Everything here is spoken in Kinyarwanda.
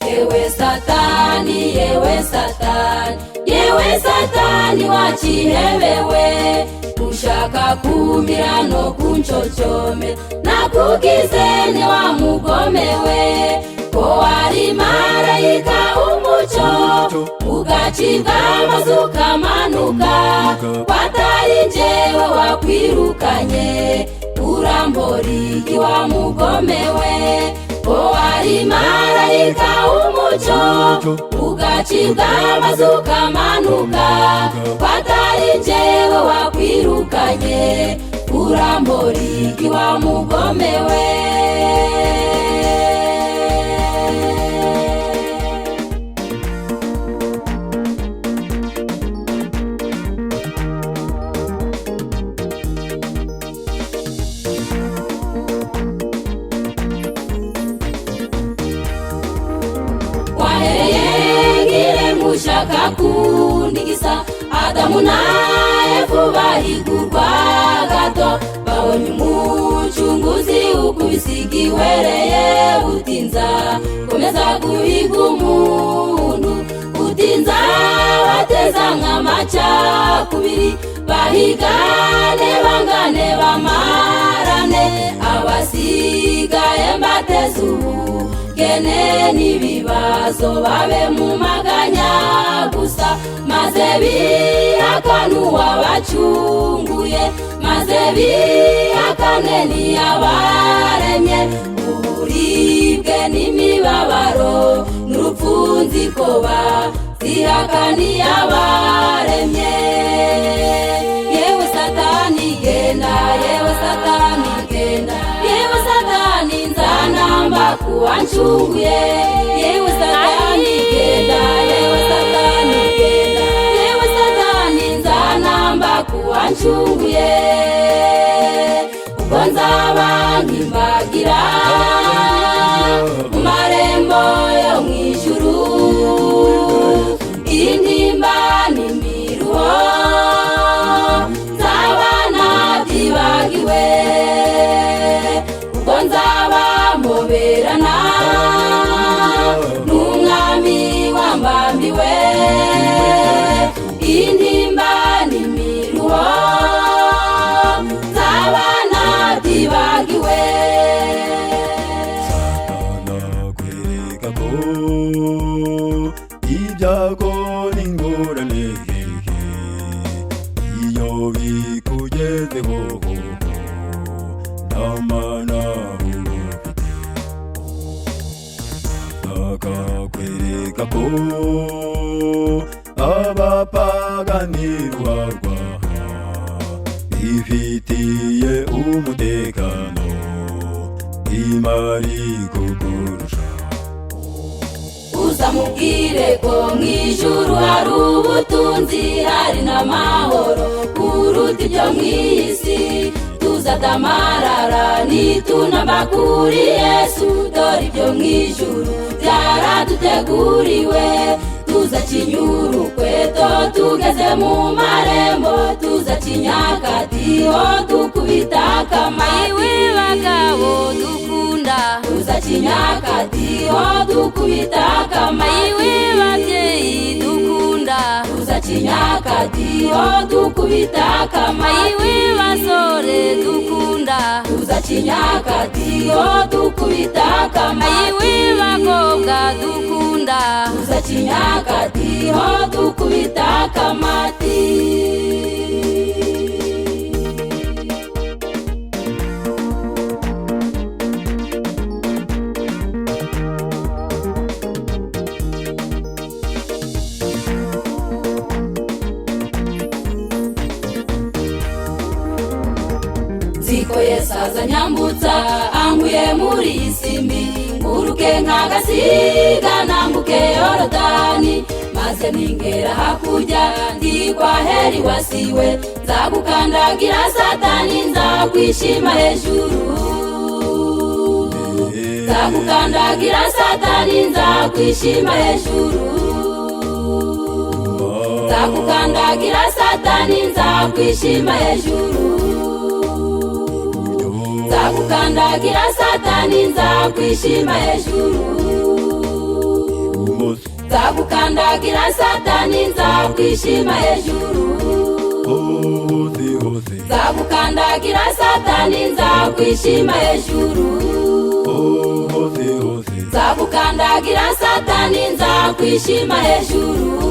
Yewe Satani, yewe Satani, yewe Satani wachihebewe, ushaka kumira no kunchochome, nakugize ni wa mugomewe, ko wari marayika umuco, ugacibwa mazuka manuka, watari njewe wakwirukanye, urambori wa mugomewe, ko wari marayika umuco, ugacibwa mazuka manuka, watari njewe wakwirukanye, urambori wa mugomewe. Ushaka kundigisa Adamu na Eva bahigurwa gato, babonye umucunguzi ukubisigiwereye, utinza komeza guhiga umuntu, utinza bateza nk'amacakubiri, bahigane bangane bamarane, abasigaye mbateze ubugene n'ibibazo babe mu maganya gusa, maze bihakane uwabacunguye, maze bihakane n'iyabaremye, uburibwe n'imibabaro n'urupfu nziko bazihakaniye abaremye. Yewe Satani genda, yewe Satani genda, yewe Satani nzanamba kuwancunguye, yewe Satani genda, yewe Satani genda, yewe Satani nzanamba kuwancunguye, ubwo nzaba nkimbagira mu marembo yo mw'ijuru, intimba n'imiruho nzaba nabyibagiwe, ubwo nzaba mpoberana n'umwami wambambiwe, intimba n'imiruho nzaba nabyibagiwe. Satana kwereka ko ibyago n'ingorane iyo bikugezeho ntamana ufite, akakwereka ko abapagani ruharwa bifitiye umutekano, imari kukurusha. Uzamubwire ko mw'ijuru hari ubutunzi, hari n'amahoro kuruta ibyo mw'isi, tuzadamarara nitunamba kuri Yesu, dore ibyo mw'ijuru byaraduteguriwe, tuzacinyura ukweto tugeze mu marembo, tuzacinyakatiho dukubita akamaiwe bagabo dukunda, tuzacinyakatiho dukubita akamaiwe babyeyi dukunda, tuzacinyakatiho dukubita akamaiwe basore dukunda, tuzacinyakatiho dukubita akamaiwe bakobwa dukunda, tuzacinyakatiho dukubita akamati. Ziko Yesu azanyambutsa anguye muri isimbi, nguruke nk'agasiga nambuke Yorodani, maze ningera hakurya ndigwa heri wasiwe, nzagukandagira Satani nzakwishima hejuru, nzagukandagira Satani nzakwishima hejuru, nzagukandagira Satani nzakwishima hejuru, nzagukandagira Satani nzakwishima hejuru, nzagukandagira satani nzakwishima hejuru hose hose nzagukandagira satani nzakwishima hejuru hose hose nzagukandagira satani nzakwishima hejuru